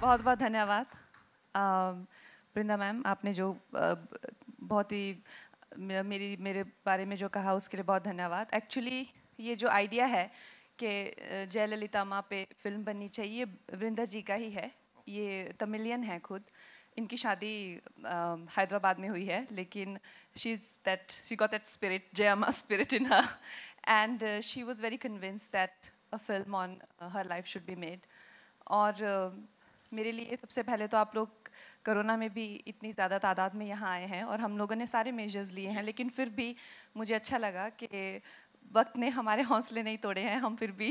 बहुत बहुत धन्यवाद वृंदा मैम, आपने जो बहुत ही मेरे बारे में जो कहा उसके लिए बहुत धन्यवाद। एक्चुअली ये जो आइडिया है कि जयललिता माँ पे फिल्म बननी चाहिए, वृंदा जी का ही है। ये तमिलियन है खुद, इनकी शादी हैदराबाद में हुई है, लेकिन she got that spirit, Jayamma spirit in her, and she was very convinced that a film on her life should be made. और मेरे लिए सबसे पहले तो आप लोग कोरोना में भी इतनी ज़्यादा तादाद में यहाँ आए हैं और हम लोगों ने सारे मेजर्स लिए हैं, लेकिन फिर भी मुझे अच्छा लगा कि वक्त ने हमारे हौसले नहीं तोड़े हैं। हम फिर भी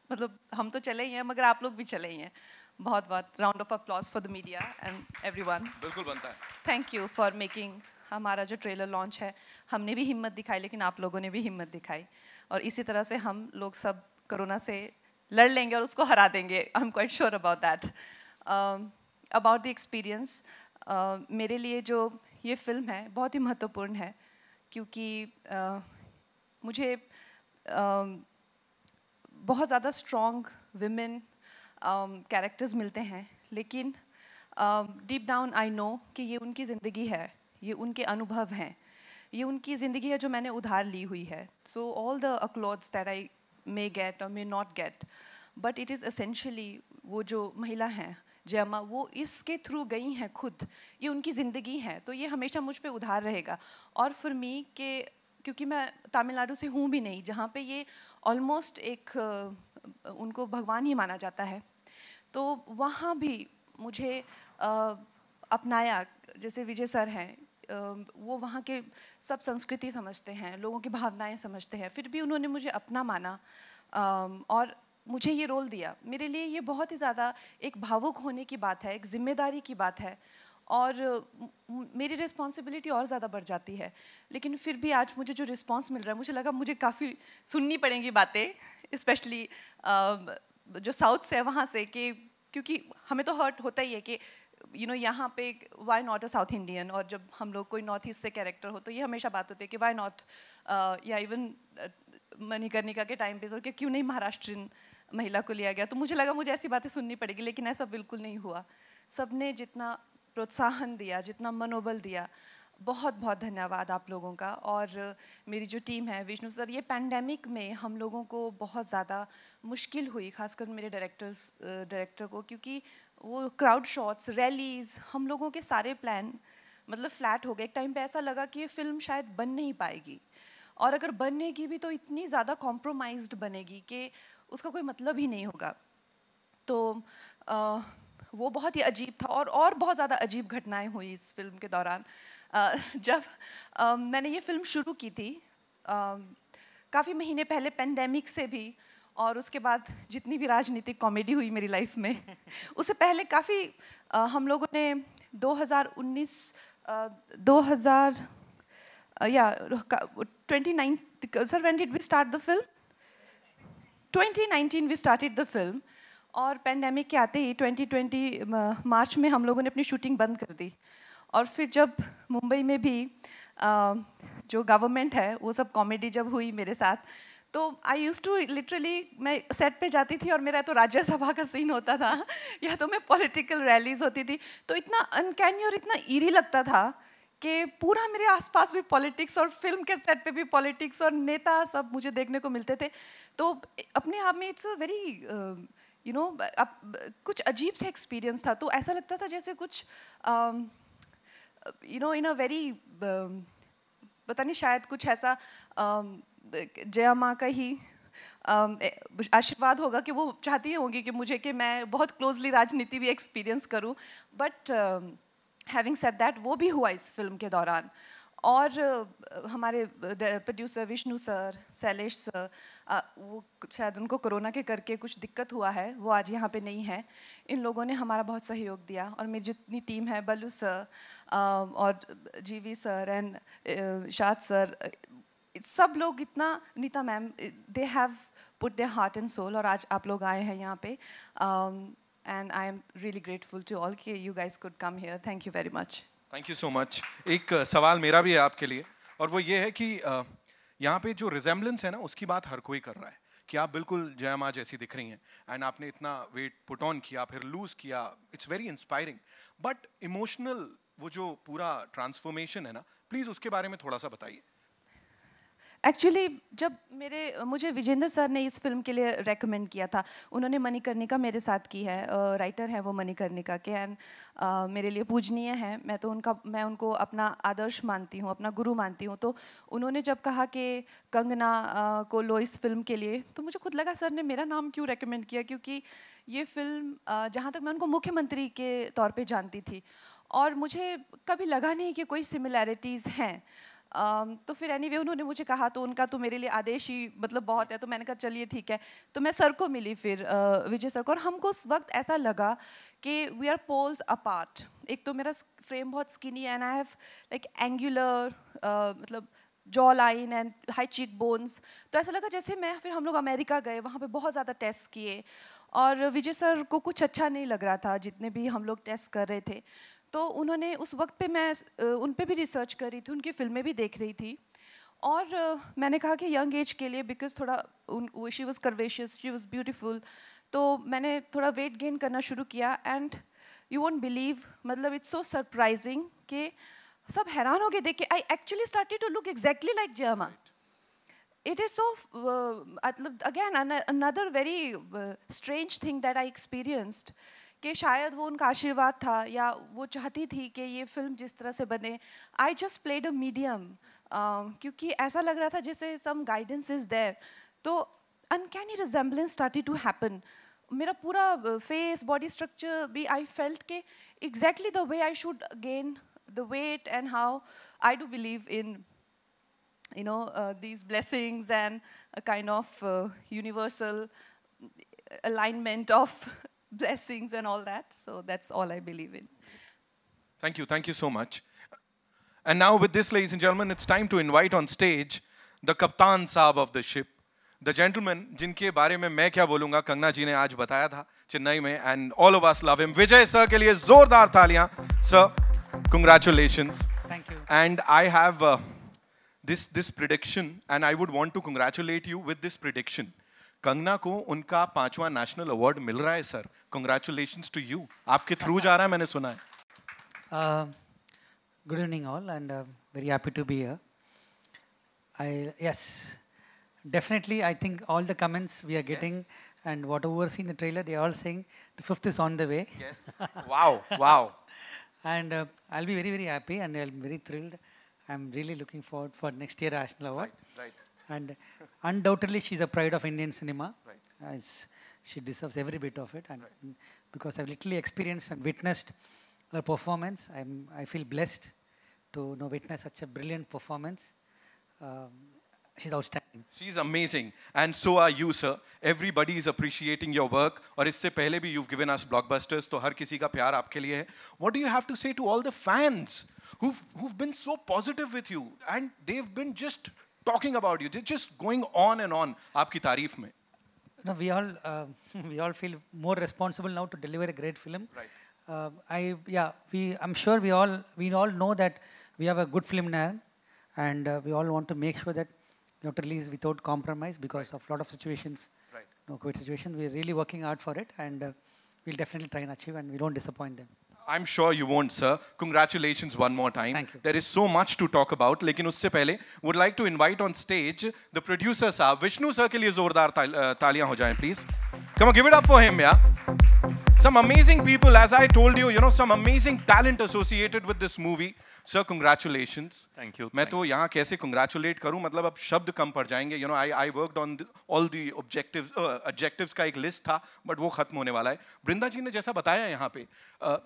मतलब हम तो चले ही हैं, मगर आप लोग भी चले ही हैं। बहुत बहुत round of applause for the media and everyone. बिल्कुल बनता है। थैंक यू फॉर मेकिंग हमारा जो ट्रेलर लॉन्च है, हमने भी हिम्मत दिखाई, लेकिन आप लोगों ने भी हिम्मत दिखाई, और इसी तरह से हम लोग सब कोरोना से लड़ लेंगे और उसको हरा देंगे। I am quite sure about that. About the experience, मेरे लिए जो ये फिल्म है बहुत ही महत्वपूर्ण है, क्योंकि मुझे बहुत ज़्यादा स्ट्रॉन्ग विमेन कैरेक्टर्स मिलते हैं, लेकिन डीप डाउन आई नो कि ये उनकी ज़िंदगी है, ये उनके अनुभव हैं, ये उनकी ज़िंदगी है जो मैंने उधार ली हुई है। So all the accolades that I may get और may not get, but it is essentially वो जो महिला हैं जयमा, वो इसके थ्रू गई हैं खुद, ये उनकी ज़िंदगी है, तो ये हमेशा मुझ पे उधार रहेगा। और फॉर मी के क्योंकि मैं तमिलनाडु से हूँ भी नहीं, जहाँ पे ये ऑलमोस्ट एक उनको भगवान ही माना जाता है, तो वहाँ भी मुझे अपनाया। जैसे विजय सर हैं, वो वहाँ के सब संस्कृति समझते हैं, लोगों की भावनाएं समझते हैं, फिर भी उन्होंने मुझे अपना माना और मुझे ये रोल दिया। मेरे लिए ये बहुत ही ज़्यादा एक भावुक होने की बात है, एक जिम्मेदारी की बात है, और मेरी रिस्पॉन्सिबिलिटी और ज़्यादा बढ़ जाती है। लेकिन फिर भी आज मुझे जो रिस्पॉन्स मिल रहा है, मुझे लगा मुझे काफ़ी सुननी पड़ेंगी बातें, स्पेशली जो साउथ से है वहाँ से, कि क्योंकि हमें तो हर्ट होता ही है कि यहाँ पे why not a south Indian, और जब हम लोग कोई नॉर्थ ईस्ट से कैरेक्टर हो तो ये हमेशा बात होती है कि वाई नॉट, या इवन मणिकर्णिका के टाइम पे कि क्यों नहीं महाराष्ट्रीयन महिला को लिया गया। तो मुझे लगा मुझे ऐसी बातें सुननी पड़ेगी, लेकिन ऐसा बिल्कुल नहीं हुआ। सबने जितना प्रोत्साहन दिया, जितना मनोबल दिया, बहुत बहुत धन्यवाद आप लोगों का। और मेरी जो टीम है, विष्णु सर, ये पैंडेमिक में हम लोगों को बहुत ज़्यादा मुश्किल हुई, खासकर मेरे डायरेक्टर को, क्योंकि वो क्राउड शॉट्स, रैलीज़, हम लोगों के सारे प्लान मतलब फ्लैट हो गए। एक टाइम पे ऐसा लगा कि ये फिल्म शायद बन नहीं पाएगी, और अगर बनेगी भी तो इतनी ज़्यादा कॉम्प्रोमाइज्ड बनेगी कि उसका कोई मतलब ही नहीं होगा। तो वो बहुत ही अजीब था, और बहुत ज़्यादा अजीब घटनाएं हुई इस फिल्म के दौरान। जब मैंने ये फिल्म शुरू की थी काफ़ी महीने पहले, पेंडेमिक से भी, और उसके बाद जितनी भी राजनीतिक कॉमेडी हुई मेरी लाइफ में उससे पहले काफ़ी हम लोगों ने 2019 2000 या 29 sir, when did we start the film? 2019 we started the film, और पेंडेमिक के आते ही 2020 मार्च में हम लोगों ने अपनी शूटिंग बंद कर दी। और फिर जब मुंबई में भी जो गवर्नमेंट है वो सब कॉमेडी जब हुई मेरे साथ, तो आई यूज़ टू लिटरली, मैं सेट पे जाती थी और मेरा तो राज्यसभा का सीन होता था या तो मैं पॉलिटिकल रैलीज होती थी, तो इतना अनकैनी और इतना ईरी लगता था कि पूरा मेरे आसपास भी पॉलिटिक्स, और फिल्म के सेट पे भी पॉलिटिक्स, और नेता सब मुझे देखने को मिलते थे। तो अपने आप में इट्स अ वेरी कुछ अजीब सा एक्सपीरियंस था। तो ऐसा लगता था जैसे कुछ इन अ वेरी पता नहीं, शायद कुछ ऐसा जया माँ का ही आशीर्वाद होगा कि वो चाहती होंगी कि मुझे, कि मैं बहुत क्लोजली राजनीति भी एक्सपीरियंस करूं। बट हैविंग सेड दैट, वो भी हुआ इस फिल्म के दौरान। और हमारे producer Vishnu sir, Shailesh sir, वो शायद उनको कोरोना के करके कुछ दिक्कत हुआ है, वो आज यहाँ पे नहीं है। इन लोगों ने हमारा बहुत सहयोग दिया, और मेरी जितनी टीम है, बल्लू सर और जीवी सर एंड शाद सर, सब लोग इतना, Neeta ma'am, they have put their heart and soul, और आज आप लोग आए हैं यहाँ पे, and I am really grateful to all कि you guys could come here. Thank you very much. Thank you so much. एक सवाल मेरा भी है आपके लिए, और वो ये है कि यहाँ पे जो रिजेम्बलेंस है ना, उसकी बात हर कोई कर रहा है, कि आप बिल्कुल जया माँ जैसी दिख रही हैं एंड आपने इतना वेट पुट ऑन किया फिर लूज किया. It's very inspiring. But emotional वो जो पूरा ट्रांसफॉर्मेशन है ना, प्लीज उसके बारे में थोड़ा सा बताइए. एक्चुअली जब मुझे विजेंद्र सर ने इस फिल्म के लिए रेकमेंड किया था, उन्होंने मणिकर्णिका मेरे साथ की है, राइटर हैं वो मणिकर्णिका के, एंड मेरे लिए पूजनीय है. मैं उनको अपना आदर्श मानती हूँ, अपना गुरु मानती हूँ. तो उन्होंने जब कहा कि कंगना को लो इस फिल्म के लिए, तो मुझे खुद लगा सर ने मेरा नाम क्यों रेकमेंड किया, क्योंकि ये फिल्म जहाँ तक मैं उनको मुख्यमंत्री के तौर पर जानती थी और मुझे कभी लगा नहीं कि कोई सिमिलैरिटीज़ हैं. तो फिर एनीवे उन्होंने मुझे कहा, तो उनका तो मेरे लिए आदेश ही मतलब बहुत है. तो मैंने कहा चलिए ठीक है. तो मैं सर को मिली फिर, विजय सर को, और हमको उस वक्त ऐसा लगा कि वी आर पोल्स अपार्ट. एक तो मेरा फ्रेम बहुत skinny and I have like angular मतलब jaw line and high cheek bones. तो ऐसा लगा जैसे फिर हम लोग अमेरिका गए, वहाँ पे बहुत ज़्यादा टेस्ट किए और विजय सर को कुछ अच्छा नहीं लग रहा था जितने भी हम लोग टेस्ट कर रहे थे. तो उन्होंने उस वक्त पे मैं उन पे भी रिसर्च कर रही थी, उनकी फिल्में भी देख रही थी और मैंने कहा कि यंग एज के लिए, बिकॉज थोड़ा she was curvaceous, she was beautiful, तो मैंने थोड़ा वेट गेन करना शुरू किया. एंड यू वोंट बिलीव, मतलब इट्स सो सरप्राइजिंग कि सब हैरान हो गए देख के. I actually started to look exactly like Jayamma. It is so, again, another very strange thing that I experienced, कि शायद वो उनका आशीर्वाद था या वो चाहती थी कि ये फिल्म जिस तरह से बने. I just played a medium, क्योंकि ऐसा लग रहा था जैसे सम गाइडेंस इज देयर. तो uncanny resemblance started to happen. मेरा पूरा फेस, बॉडी स्ट्रक्चर भी, आई फेल्ट के exactly the way I should gain the weight and how I do believe in these blessings and a kind of universal alignment of blessings and all that. So that's all I believe in. Thank you so much. And now with this, ladies and gentlemen, it's time to invite on stage the Kaptan Saab of the ship, the gentleman जिनके बारे में मैं क्या बोलूँगा, कंगना जी ने आज बताया था चेन्नई में, and all of us love him. Vijay sir के लिए जोरदार तालियां. Sir, congratulations. Thank you. And I have this prediction, and I would want to congratulate you with this prediction. Kangana को उनका 5वां नेशनल अवार्ड मिल रहा है सर. Congratulations to you. आपके थ्रू जा रहा है, मैंने सुना है. Good evening all, and very happy to be here. Yes, definitely I think all the comments we are getting, Yes. and whatever seen the trailer, they are all saying the 5th is on the way. Yes. Wow. And I'll be very, very happy, and I'm very thrilled. I'm really looking forward for next year National Award. Right. And undoubtedly, she's a pride of Indian cinema. Right. As she deserves every bit of it. And because I've literally experienced and witnessed her performance, I feel blessed to witness such a brilliant performance. She's outstanding. She's amazing, and so are you, sir. Everybody is appreciating your work. और इससे पहले भी you've given us blockbusters, तो हर किसी का प्यार आपके लिए है. What do you have to say to all the fans who've been so positive with you, and they've been just talking about you, they're just going on and on आपकी तारीफ में? No, we all feel more responsible now to deliver a great film. Right. I'm sure we all know that we have a good film now, and we all want to make sure that we have to release without compromise because of a lot of situations. Right. No COVID situation. We're really working hard for it, and we'll definitely try and achieve, and we don't disappoint them. I'm sure you won't, sir. Congratulations one more time. Thank you. There is so much to talk about. लेकिन उससे पहले would like to invite on stage the producer साहब, Vishnu sir के लिए जोरदार तालियां हो जाएं, please. Come on, give it up for him, yeah. Some amazing people, as I told you, some amazing talent associated with this movie. Sir, congratulations. Thank you. मैं तो यहाँ कैसे congratulate करूँ, मतलब अब शब्द कम पड़ जाएंगे. I worked on all the adjectives का एक list था, but वो खत्म होने वाला है. बृंदा जी ने जैसा बताया यहाँ पे,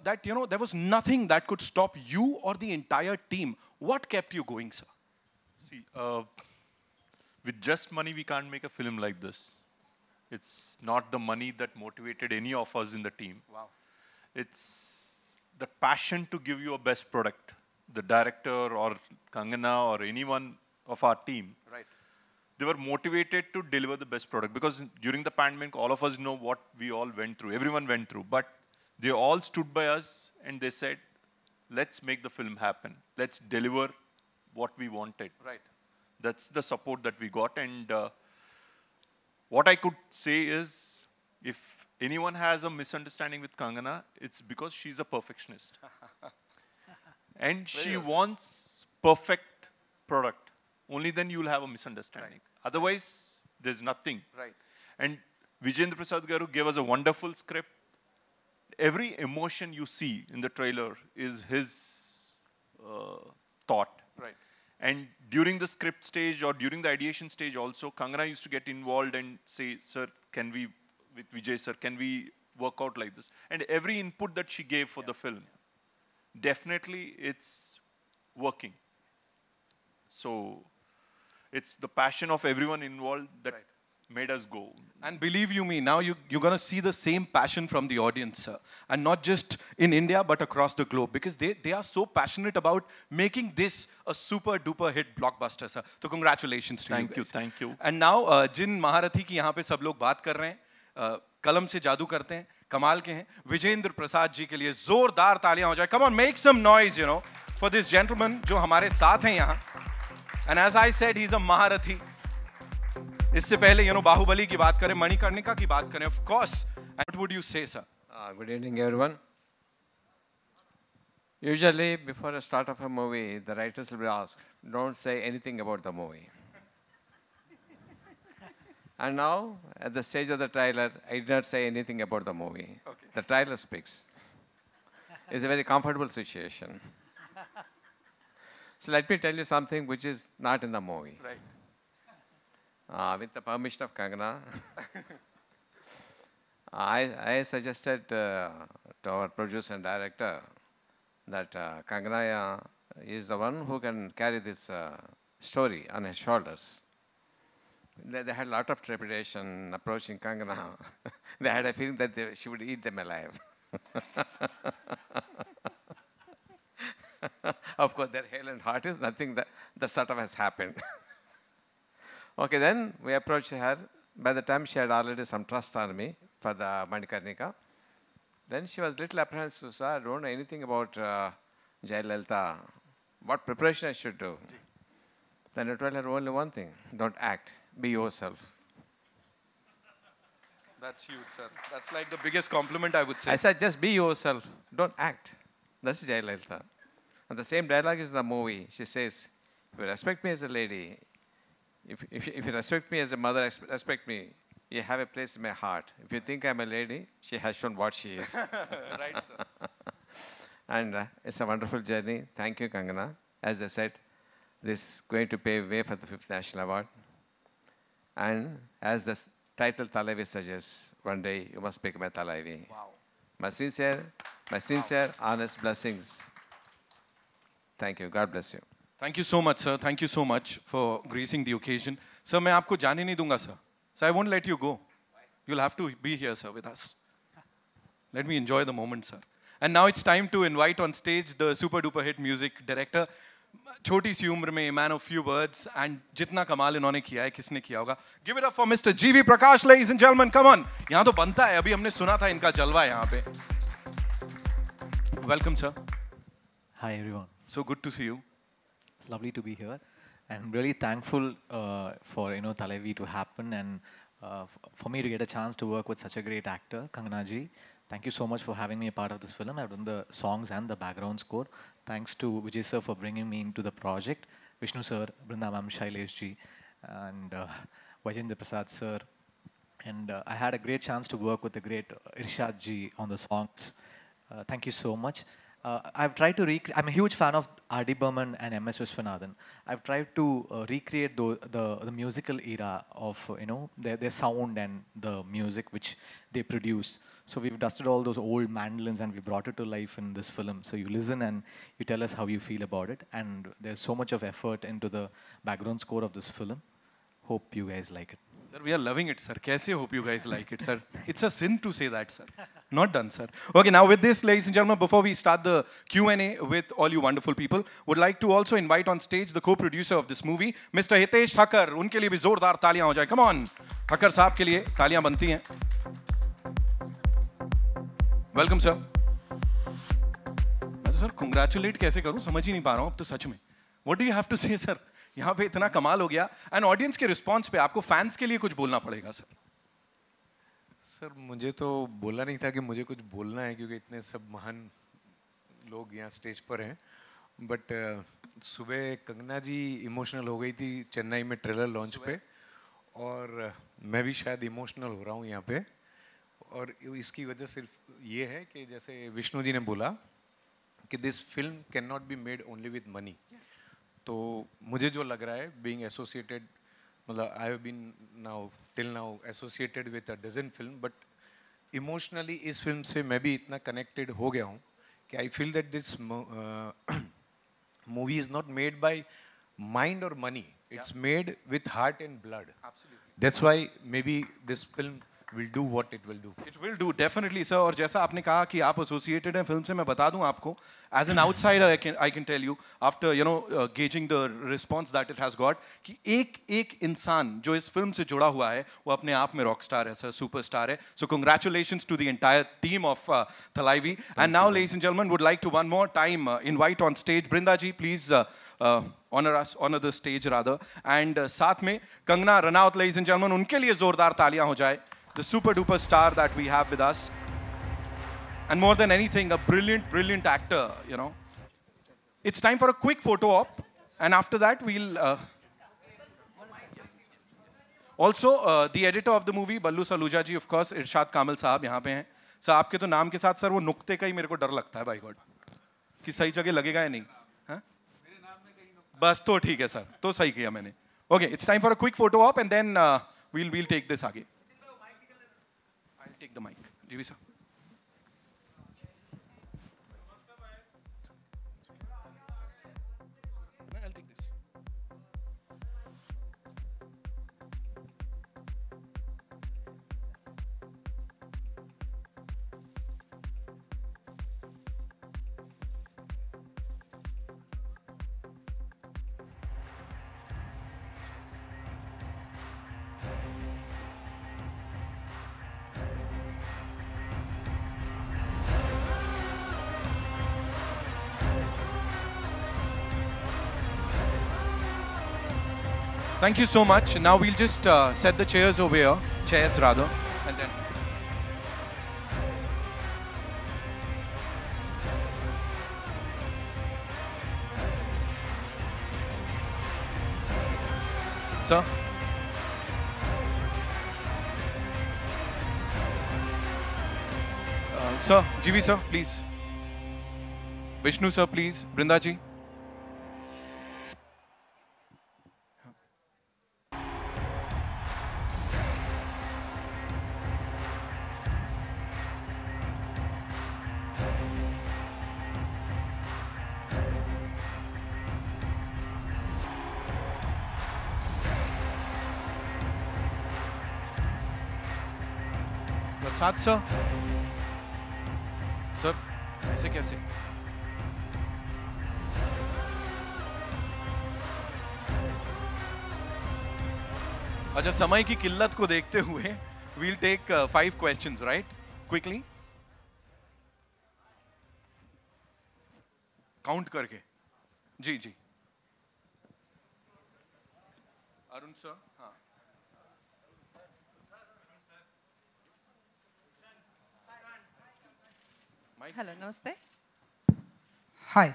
that there was nothing that could stop you or the entire team. What kept you going, sir? See, with just money, we can't make a film like this. It's not the money that motivated any of us in the team. Wow. It's the passion to give you a best product. The director or Kangana or anyone of our team, Right. they were motivated to deliver the best product because during the pandemic, all of us know what we all went through. Everyone went through, but they all stood by us and they said, let's make the film happen. Let's deliver what we wanted. Right. That's the support that we got, and what I could say is, if anyone has a misunderstanding with Kangana, it's because she's a perfectionist. And she wants perfect product. Only then you'll have a misunderstanding. Otherwise, there's nothing. Right. And Vijayendra Prasad Garu gave us a wonderful script. Every emotion you see in the trailer is his thought. Right. And during the script stage or during the ideation stage also, Kangana used to get involved and say, sir, can we, with Vijay sir, can we work out like this? And every input that she gave for the film, definitely it's working. So it's the passion of everyone involved that made us go. And believe you me, now you're going to see the same passion from the audience, sir. And not just in India, but across the globe. Because they are so passionate about making this a super duper hit blockbuster, sir. So congratulations to you guys. Thank you. And now, जिन महारथी की यहाँ पे सब लोग बात कर रहे हैं, कलम से जादू करते हैं, कमाल के हैं, विजेंद्र प्रसाद जी के लिए जोरदार तालियां हो जाए. Come on, make some noise, you know, for this gentleman जो हमारे साथ हैं यहाँ. And as I said, he's a महारथी. इससे पहले बाहुबली की बात करें, मणिकर्णिका की बात करें, of course. And what would you say, sir? Good evening, everyone. Usually, before the start of a movie, the writers will be asked, don't say anything about the movie. And now, at the stage of the trailer, I did not say anything about the movie. Okay. The trailer speaks. It's a very comfortable situation. So let me tell you something which is not in the movie. Right. With the permission of Kangana, I suggested to our producer and director that Kangana is the one who can carry this story on his shoulders. They had a lot of trepidation approaching Kangana. They had a feeling that she would eat them alive. Of course, their hale and heart is nothing that sort of has happened. Okay, then we approached her. By the time she had already some trust on me for the Manikarnika, then she was little apprehensive. Sir, I don't know anything about Jayalalitha. What preparation I should do? Then I told her only one thing: don't act. Be yourself. That's huge, sir. That's like the biggest compliment I would say. I said, just be yourself. Don't act. That's Jayalalitha. And the same dialogue is in the movie. She says, if you respect me as a lady, if you respect me as a mother, respect me. You have a place in my heart. If you think I'm a lady, she has shown what she is. Right, sir. And it's a wonderful journey. Thank you, Kangana. As I said, this is going to pave way for the 5th National Award. And as the title Thalaivi suggests, one day you must become a Thalaivi. Wow. My sincere, honest blessings. Thank you. God bless you. Thank you so much, sir. Thank you so much for gracing the occasion. Sir, मैं आपको जाने नहीं दूंगा, sir. So I won't let you go. You'll have to be here, sir, with us. Let me enjoy the moment, sir. And now it's time to invite on stage the super duper hit music director. छोटी सी उम्र में man of few words and जितना कमाल इन्होंने किया है, किसने किया होगा? Give it up for Mr. G.V. Prakash, ladies and gentlemen. Come on. यहाँ तो बनता है. अभी हमने सुना था इनका जलवा यहाँ पे. Welcome, sir. Hi, everyone. So good to see you. It's lovely to be here. And I'm really thankful for Thalaivi to happen and for me to get a chance to work with such a great actor, Kangana ji. Thank you so much for having me a part of this film. I've done the songs and the background score. Thanks to Vijay sir for bringing me into the project, Vishnu sir, Brinda ma'am, Shailesh ji, and Vijayendra Prasad sir. And I had a great chance to work with the great Irshad ji on the songs. Thank you so much. I've tried to I'm a huge fan of R.D. Burman and M.S. Viswanathan. I've tried to recreate the musical era of their sound and the music which they produce. So we've dusted all those old mandolins and we brought it to life in this film. So you listen and you tell us how you feel about it. And there's so much of effort into the background score of this film. Hope you guys like it. Sir, we are loving it, sir. Kaise hope you guys like it, sir. It's a sin to say that, sir. Not done, sir. Okay, now with this, ladies and gentlemen, before we start the Q&A with all you wonderful people, would like to also invite on stage the co-producer of this movie, Mr. Hitesh Thakkar. उनके लिए भी जोरदार तालियां हो जाए. Come on. Thakkar साहब के लिए तालियां बनती हैं. Welcome, sir. मैं तो सर congratulate कैसे करूं समझ ही नहीं पा रहा हूं अब तो सच में. What do you have to say, sir? यहाँ पे इतना कमाल हो गया एंड ऑडियंस के रिस्पॉन्स पे आपको फैंस के लिए कुछ बोलना पड़ेगा सर। सर मुझे तो बोलना नहीं था कि मुझे कुछ बोलना है क्योंकि इतने सब महान लोग यहाँ स्टेज पर हैं, बट सुबह कंगना जी इमोशनल हो गई थी चेन्नई में ट्रेलर लॉन्च पे, और मैं भी शायद इमोशनल हो रहा हूँ यहाँ पे, और इसकी वजह सिर्फ ये है कि जैसे विष्णु जी ने बोला कि this film can not be made only with money. तो मुझे जो लग रहा है बीइंग एसोसिएटेड, मतलब I have been now till now associated with a dozen film, but emotionally इस फिल्म से मैं भी इतना कनेक्टेड हो गया हूँ कि I feel that this movie is not made by mind or money, it's made with heart and blood. Absolutely. That's why maybe this film will do what it will do. It will do, definitely sir. और जैसा आपने कहा कि आप associated हैं film से, मैं बता दूं आपको, as an outsider I can tell you after gauging the response that it has got, कि एक इंसान जो इस फिल्म से जुड़ा हुआ है वो अपने आप में रॉक स्टार है सर, सुपरस्टार है. So congratulations to the entire team of Thalaivi. And now ladies and gentlemen, would like to one more time invite on stage Brinda ji, please honor the stage rather, and साथ में Kangana Ranaut, ladies and gentlemen, उनके लिए जोरदार तालियां हो जाए. The super duper star that we have with us, and more than anything a brilliant actor, It's time for a quick photo op, and after that we'll also the editor of the movie Ballu Saluja ji, of course, Irshad Kamal साहब यहाँ पे हैं. Sir आपके तो नाम के साथ sir वो नुक्ते का ही मेरे को डर लगता है बाय गॉड कि सही जगह लगेगा या नहीं. बस तो ठीक है सर, तो सही किया मैंने. Okay, it's time for a quick photo op and then we'll take this आगे. I'll take the mic. GV sir. I'll take this. Thank you so much. Now we'll just set the chairs over here, chairs rather, and then. Sir. Sir, GV sir, please. Vishnu sir, please. Brinda ji. Prasad sir. Sir ऐसे कैसे? अच्छा, समय की किल्लत को देखते हुए we'll take 5 questions, right? Quickly. Count करके. जी जी. अरुण सर. हाँ. हेलो, नमस्ते. हाय.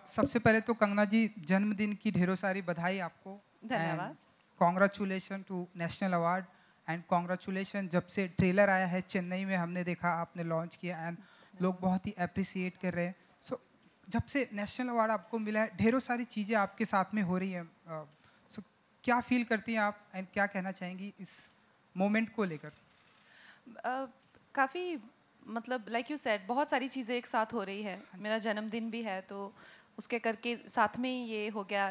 सबसे पहले तो कंगना जी, जन्मदिन की ढेरों सारी बधाई आपको. धन्यवाद. Congratulation to national award and congratulation. जब से ट्रेलर आया है चेन्नई में हमने देखा, आपने लॉन्च किया एंड लोग बहुत ही अप्रिसिएट कर रहे हैं. सो जब से नेशनल अवार्ड आपको मिला है, ढेरों सारी चीज़ें आपके साथ में हो रही हैं. सो क्या फील करती हैं आप एंड क्या कहना चाहेंगी इस मोमेंट को लेकर? काफ़ी मतलब लाइक यू सेड, बहुत सारी चीज़ें एक साथ हो रही है. मेरा जन्मदिन भी है, तो उसके करके साथ में ये हो गया.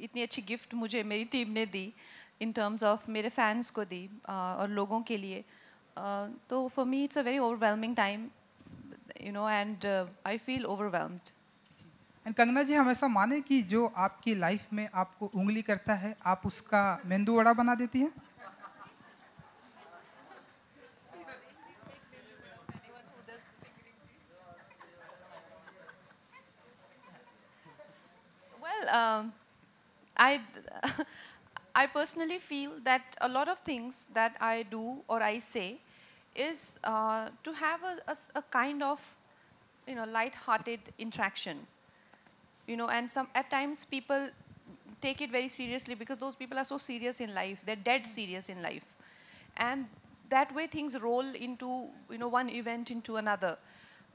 इतनी अच्छी गिफ्ट मुझे मेरी टीम ने दी, इन टर्म्स ऑफ मेरे फैंस को दी और लोगों के लिए. तो for me it's a very overwhelming time, and I feel overwhelmed. And Kangana ji, हम ऐसा माने कि जो आपकी लाइफ में आपको उंगली करता है, आप उसका मेंदू वड़ा बना देती हैं? Well, I, I personally feel that a lot of things that I do or I say is to have a kind of, light-hearted interaction. And at times people take it very seriously because those people are so serious in life. They're dead serious in life. And that way things roll into, one event into another.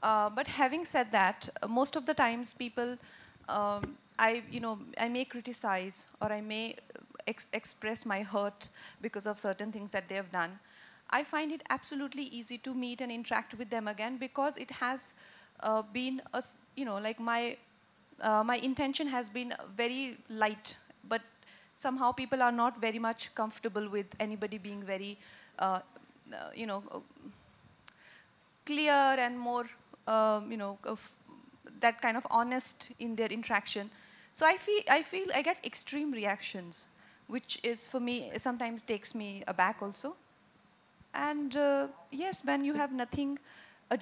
But having said that, most of the times people, I may criticize or I may express my hurt because of certain things that they have done. I find it absolutely easy to meet and interact with them again because it has been, like my intention has been very light, but somehow people are not very much comfortable with anybody being very, clear and more, that kind of honest in their interaction. So I feel I get extreme reactions, which is for me sometimes takes me aback also. And yes, when you have nothing,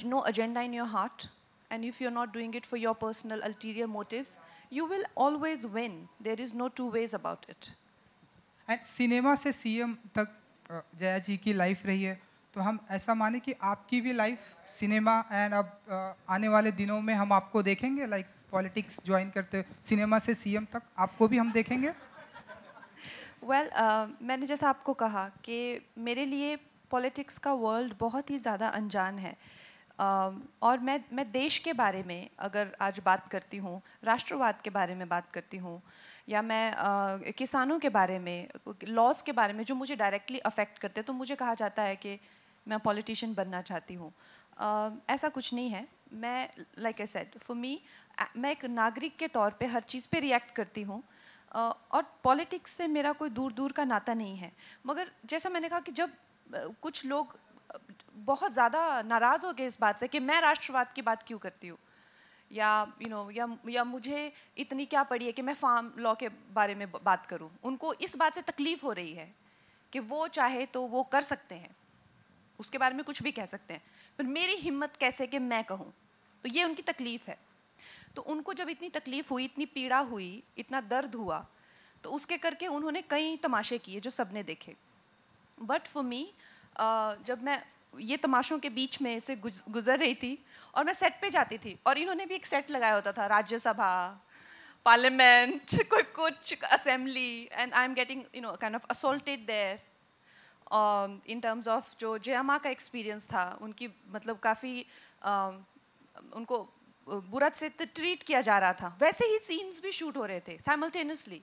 no agenda in your heart, and if you're not doing it for your personal ulterior motives, you will always win. There is no two ways about it. And cinema से CM तक जया जी की life रही है, तो हम ऐसा माने कि आपकी भी लाइफ सिनेमा एंड अब आने वाले दिनों में हम आपको देखेंगे लाइक पॉलिटिक्स ज्वाइन करते सिनेमा से सीएम तक आपको भी हम देखेंगे? Well, मैंने जैसा आपको कहा कि मेरे लिए पॉलिटिक्स का वर्ल्ड बहुत ही ज़्यादा अनजान है, और मैं देश के बारे में अगर आज बात करती हूँ, राष्ट्रवाद के बारे में बात करती हूँ, या मैं किसानों के बारे में, लॉज के बारे में जो मुझे डायरेक्टली अफेक्ट करते हैं, तो मुझे कहा जाता है कि मैं पॉलिटिशियन बनना चाहती हूँ. ऐसा कुछ नहीं है. मैं like I said, for me, मैं एक नागरिक के तौर पे हर चीज़ पे रिएक्ट करती हूँ, और पॉलिटिक्स से मेरा कोई दूर दूर का नाता नहीं है. मगर जैसा मैंने कहा कि जब कुछ लोग बहुत ज़्यादा नाराज़ हो गए इस बात से कि मैं राष्ट्रवाद की बात क्यों करती हूँ, या या मुझे इतनी क्या पड़ी है कि मैं फार्म लॉ के बारे में बात करूँ, उनको इस बात से तकलीफ़ हो रही है कि वो चाहे तो वो कर सकते हैं, उसके बारे में कुछ भी कह सकते हैं, पर मेरी हिम्मत कैसे कि मैं कहूँ, तो ये उनकी तकलीफ़ है. तो उनको जब इतनी तकलीफ़ हुई, इतनी पीड़ा हुई, इतना दर्द हुआ, तो उसके करके उन्होंने कई तमाशे किए जो सबने देखे. बट फॉर मी, जब मैं ये तमाशों के बीच में से गुजर रही थी और मैं सेट पे जाती थी, और इन्होंने भी एक सेट लगाया होता था, राज्यसभा, पार्लियामेंट, कोई कुछ assembly, and I am getting kind of assaulted there. In terms of जो जयामा का एक्सपीरियंस था, उनकी मतलब काफ़ी उनको बुरा से ट्रीट किया जा रहा था, वैसे ही सीन्स भी शूट हो रहे थे साइमल्टेनियसली.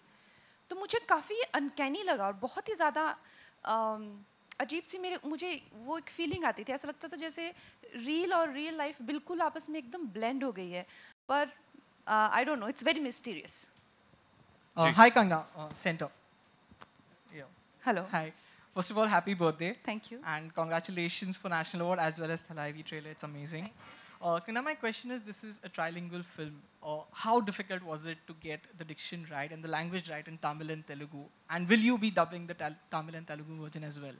तो मुझे काफ़ी अनकैनी लगा और बहुत ही ज़्यादा अजीब सी मुझे वो एक फीलिंग आती थी. ऐसा लगता था जैसे रियल और रियल लाइफ बिल्कुल आपस में एकदम ब्लेंड हो गई है. पर I don't know, it's very mysterious. Hi Kangna, Center. Hello. Hi. First of all, happy birthday. Thank you. And congratulations for National Award as well as Thalaivi trailer. It's amazing. Kangna, my question is, this is a trilingual film. How difficult was it to get the diction right and the language right in Tamil and Telugu? And will you be dubbing the Tamil and Telugu version as well?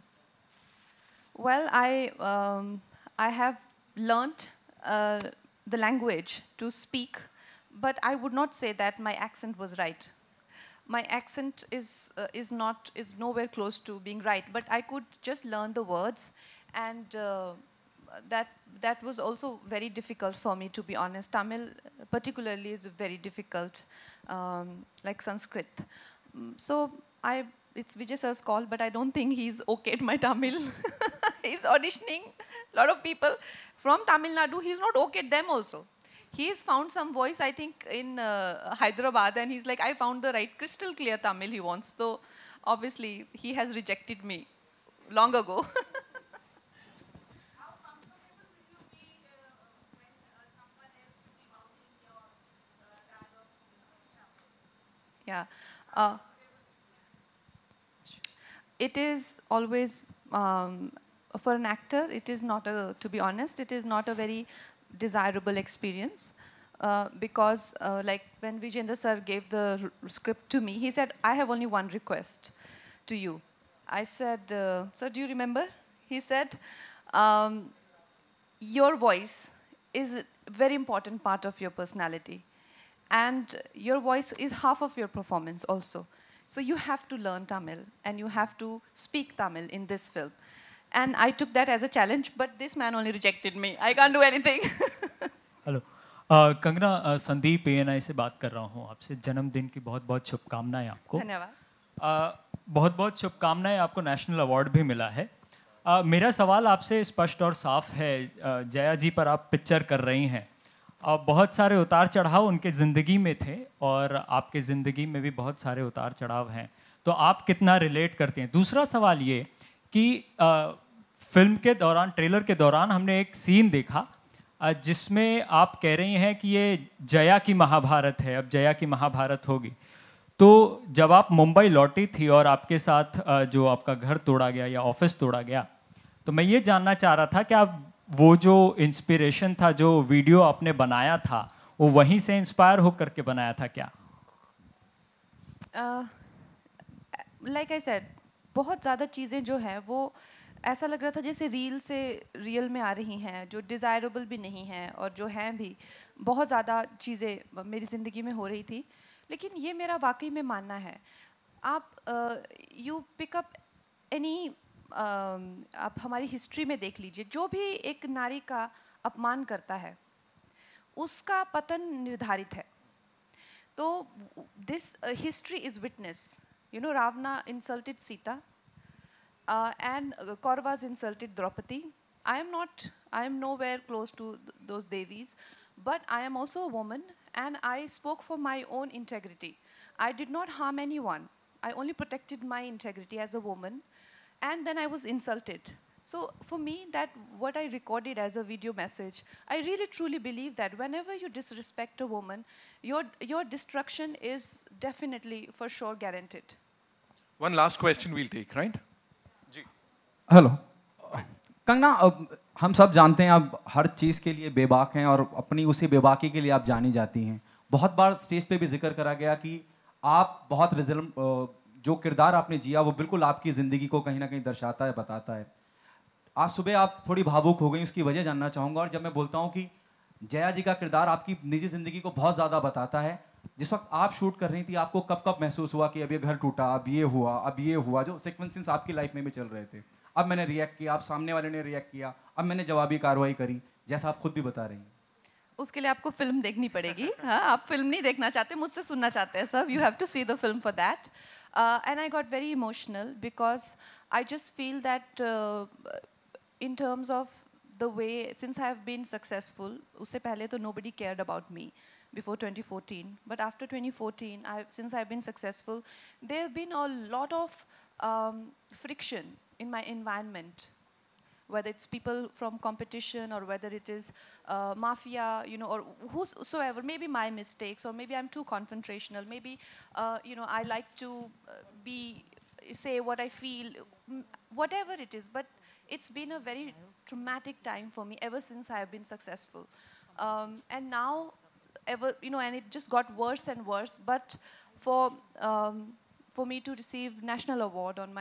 Well, I have learnt the language to speak, but I would not say that my accent was right. My accent is nowhere close to being right, but I could just learn the words, and that was also very difficult for me, to be honest. Tamil particularly is very difficult, like Sanskrit. So it's Vijay sir's call, but I don't think he's okayed my Tamil. He's auditioning a lot of people from Tamil Nadu. He's not okayed them also. He's found some voice, I think, in Hyderabad, and he's like, I found the right crystal clear Tamil he wants. So obviously he has rejected me long ago. How comfortable will you be when someone else will be mouthing your dialogues in Tamil? Yeah. It is always, for an actor, it is not to be honest, it is not a very desirable experience, because like when Vijayendra sir gave the script to me, he said, I have only one request to you. I said, sir, do you remember? He said, your voice is a very important part of your personality, and your voice is half of your performance also. So you have to learn Tamil and you have to speak Tamil in this film. And I took that as a challenge, but this man only rejected me. I can't do anything. Hello Kangana, Sandeep ANI से बात कर रहा हूँ आपसे। जन्मदिन की बहुत बहुत शुभकामनाएं आपको। धन्यवाद। बहुत बहुत शुभकामनाएं, आपको नेशनल अवार्ड भी मिला है। मेरा सवाल आपसे स्पष्ट और साफ है। जया जी पर आप पिक्चर कर रही हैं, बहुत सारे उतार चढ़ाव उनके ज़िंदगी में थे और आपके ज़िंदगी में भी बहुत सारे उतार चढ़ाव हैं, तो आप कितना रिलेट करते हैं? दूसरा सवाल ये कि फिल्म के दौरान, ट्रेलर के दौरान हमने एक सीन देखा जिसमें आप कह रही हैं कि ये जया की महाभारत है, अब जया की महाभारत होगी। तो जब आप मुंबई लौटी थी और आपके साथ जो आपका घर तोड़ा गया या ऑफिस तोड़ा गया, तो मैं ये जानना चाह रहा था कि आप वो जो इंस्पिरेशन था, जो वीडियो आपने बनाया था, वो वहीं से इंस्पायर होकर के बनाया था क्या? Like I said, बहुत ज़्यादा चीज़ें जो हैं वो ऐसा लग रहा था जैसे रील से रियल में आ रही हैं, जो डिज़ायरेबल भी नहीं हैं और जो हैं भी। बहुत ज़्यादा चीज़ें मेरी ज़िंदगी में हो रही थी, लेकिन ये मेरा वाकई में मानना है। आप यू पिकअप एनी, आप हमारी हिस्ट्री में देख लीजिए, जो भी एक नारी का अपमान करता है उसका पतन निर्धारित है। तो this history is witness. You know, Ravana insulted Sita and Kauravas insulted Draupadi. I am nowhere close to those Devis, but I am also a woman and I spoke for my own integrity. I did not harm anyone. I only protected my integrity as a woman, and then I was insulted. So for me, that what I recorded as a video message, I really truly believe that whenever you disrespect a woman, your destruction is definitely for sure guaranteed. One last question we'll take, right? Ji. Hello Kangana, हम सब जानते हैं आप हर चीज़ के लिए बेबाक हैं और अपनी उसी बेबाकी के लिए आप जानी जाती हैं। बहुत बार स्टेज पे भी जिक्र करा गया कि आप बहुत जो किरदार आपने जिया वो बिल्कुल आपकी ज़िंदगी को कहीं ना कहीं दर्शाता है, बताता है। आज सुबह आप थोड़ी भावुक हो गई, उसकी वजह जानना चाहूँगा। और जब मैं बोलता हूँ कि जया जी का किरदार आपकी निजी ज़िंदगी को बहुत ज़्यादा बताता है, जिस वक्त आप शूट कर रही थी आपको कब कब महसूस हुआ कि अब ये घर टूटा, अब ये हुआ, अब ये हुआ, जो सीक्वेंसेस आपकी लाइफ में भी चल रहे थे? अब मैंने रिएक्ट किया, अब सामने वाले ने रिएक्ट किया, अब मैंने जवाबी कार्रवाई करी, जैसा आप खुद भी बता रही हैं। उसके लिए आपको फिल्म देखनी पड़ेगी। हाँ, आप फिल्म नहीं देखना चाहते, मुझसे सुनना चाहते हैं सब। You have to see the film for that. And I got very emotional because I just feel that in terms of the way, since I have been successful, usse pehle to nobody cared about me before 2014, but after 2014, since I've been successful, there have been a lot of friction in my environment, whether it's people from competition or whether it is mafia, you know, or whosoever, maybe my mistakes, or maybe I'm too confrontational, maybe you know, I like to say what I feel, whatever it is, but it's been a very traumatic time for me ever since I have been successful. And now, you know, and it just got worse and worse. But for me to receive national award on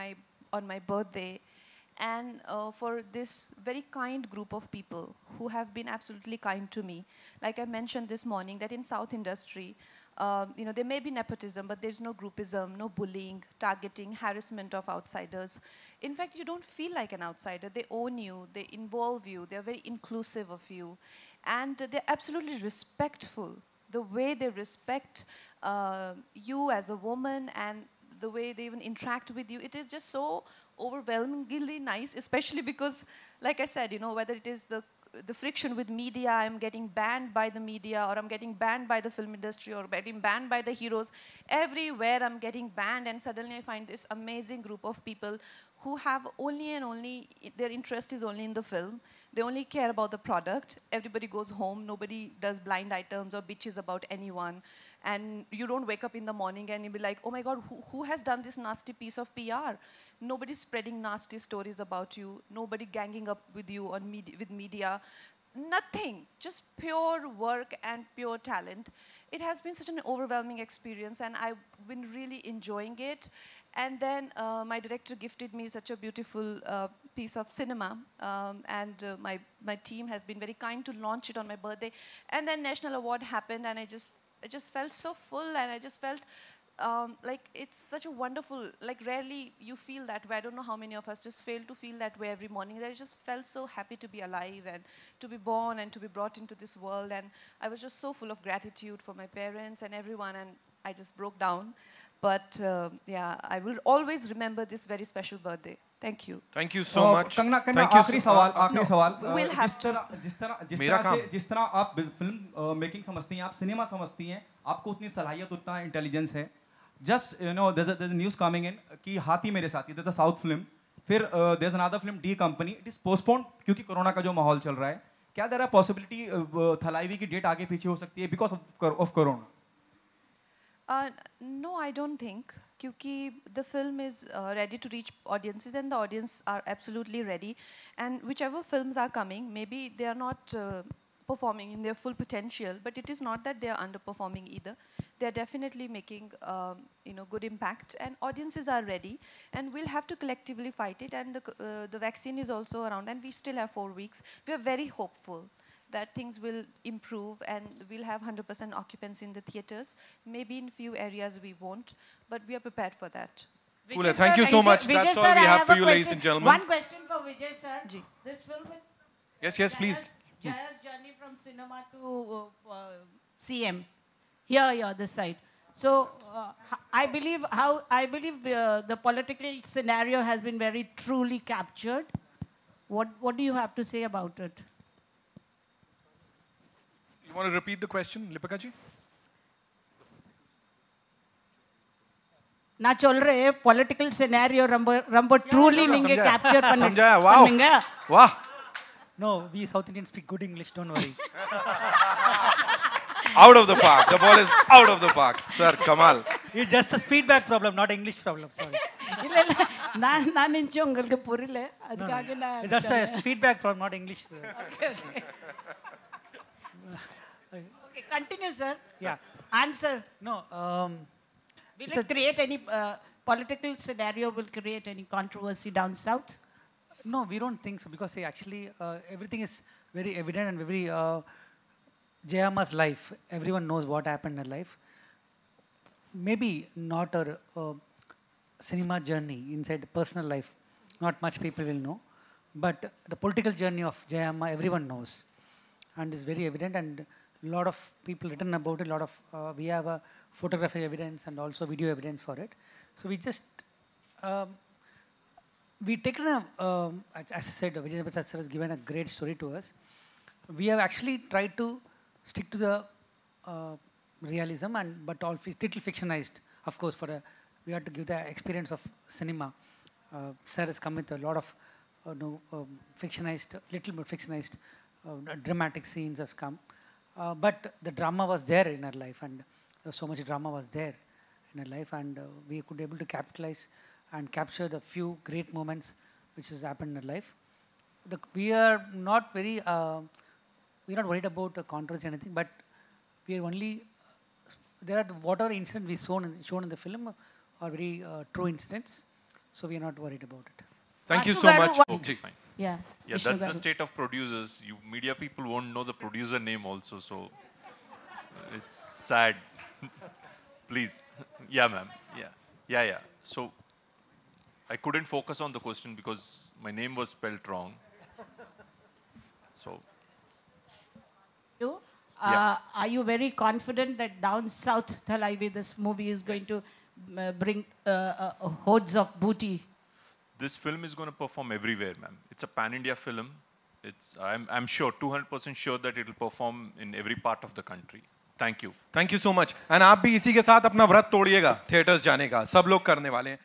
my birthday, and for this very kind group of people who have been absolutely kind to me, like I mentioned this morning, that in South industry, you know, there may be nepotism, but there's no groupism, no bullying, targeting, harassment of outsiders. In fact, you don't feel like an outsider. They own you, they involve you, they're very inclusive of you, and they're absolutely respectful. The way they respect you as a woman and the way they even interact with you, it is just so overwhelmingly nice, especially because, like I said, you know, whether it is the friction with media, I'm getting banned by the media, or I'm getting banned by the film industry, or getting banned by the heroes. Everywhere I'm getting banned, and suddenly I find this amazing group of people who have only and only, their interest is only in the film. They only care about the product. Everybody goes home. Nobody does blind items or bitches about anyone. And you don't wake up in the morning and you'll be like, oh my God, who has done this nasty piece of PR? Nobody's spreading nasty stories about you. Nobody ganging up with you on with media. Nothing. Just pure work and pure talent. It has been such an overwhelming experience, and I've been really enjoying it. And then my director gifted me such a beautiful piece of cinema, and my team has been very kind to launch it on my birthday. And then National Award happened, and I just felt so full, and I just felt like it's such a wonderful, like rarely you feel that way. I don't know how many of us just fail to feel that way every morning. That I just felt so happy to be alive and to be born and to be brought into this world. And I was just so full of gratitude for my parents and everyone, and I just broke down. But yeah, I will always remember this very special birthday. Thank you. Thank you so much. Kangana Thank you आखिरी सवाल आखिरी सवाल we'll have जिस तरह आप film making समझती हैं, आप सिनेमा समझती हैं, आपको उतनी सलाहियत, उतना इंटेलिजेंस है. Just you know there's a news coming in कि हाथी मेरे साथी, there's a साउथ फिल्म, फिर there's another film D Company, it is postponed क्योंकि कोरोना का जो माहौल चल रहा है. क्या there are possibility थलाइवी की डेट आगे पीछे हो सकती है because of corona? No, I don't think. Because the film is ready to reach audiences and the audience are absolutely ready. And whichever films are coming, maybe they are not performing in their full potential, but it is not that they are underperforming either. They are definitely making good impact, and audiences are ready. And we'll have to collectively fight it. And the vaccine is also around, and we still have 4 weeks. We are very hopeful that things will improve and we'll have 100% occupancy in the theaters. Maybe in few areas we won't, but we are prepared for that. Cool. Thank you so much. That's all we have for you, ladies and gentlemen. One question for Vijay sir. This film with Yes, please. Jaya's journey from cinema to CM. Here, this side. So I believe the political scenario has been very truly captured. What do you have to say about it? You want to repeat the question, Lipika ji? ना चल रहे political scenario रंबो truly निंगे capture पन्ने समझाया, wow, वाह. No, we South Indians speak good English, don't worry. Out of the park. The ball is out of the park. Sir, Kamal. It's just a feedback problem, not English problem. Sorry. ना निंचे उंगल के पूरी ले अधिक आगे ना. That's a feedback problem, not English. Okay, continue, sir. Yeah. Answer. No. Will it create any political scenario? Will create any controversy down south? No, we don't think so, because actually everything is very evident and very Jayamma's life. Everyone knows what happened in her life. Maybe not her cinema journey inside the personal life. Not much people will know, but the political journey of Jayamma everyone knows, and is very evident. And a lot of people written about it. We have a photographic evidence and also video evidence for it. So we just we taken a, as I said, Vijay Prasad sir has given a great story to us. We have actually tried to stick to the realism, but all little fictionized. Of course, we have to give the experience of cinema. Sir has come with a lot of fictionized, little bit fictionized, dramatic scenes have come. But the drama was there in her life, and so much drama was there in her life, and we could be able to capitalize and capture the few great moments which has happened in her life. We are not very, we're not worried about the controversy or anything, but we are only, there are whatever incidents we shown in the film are very true incidents, so we are not worried about it. Thank you so much. Okay, fine. Yeah. Yeah, that's the state of producers. You media people won't know the producer name also, so it's sad. Please. Yeah, ma'am. Yeah. So I couldn't focus on the question because my name was spelled wrong. So. Are you very confident that down south, Thalaivi, this movie is going to bring hordes of booty? This film is going to perform everywhere, ma'am. It's a pan-India film. I'm sure, 200% sure that it will perform in every part of the country. Thank you. Thank you so much. And आप भी इसी के साथ अपना व्रत तोड़िएगा theatres जाने का. सब लोग करने वाले हैं.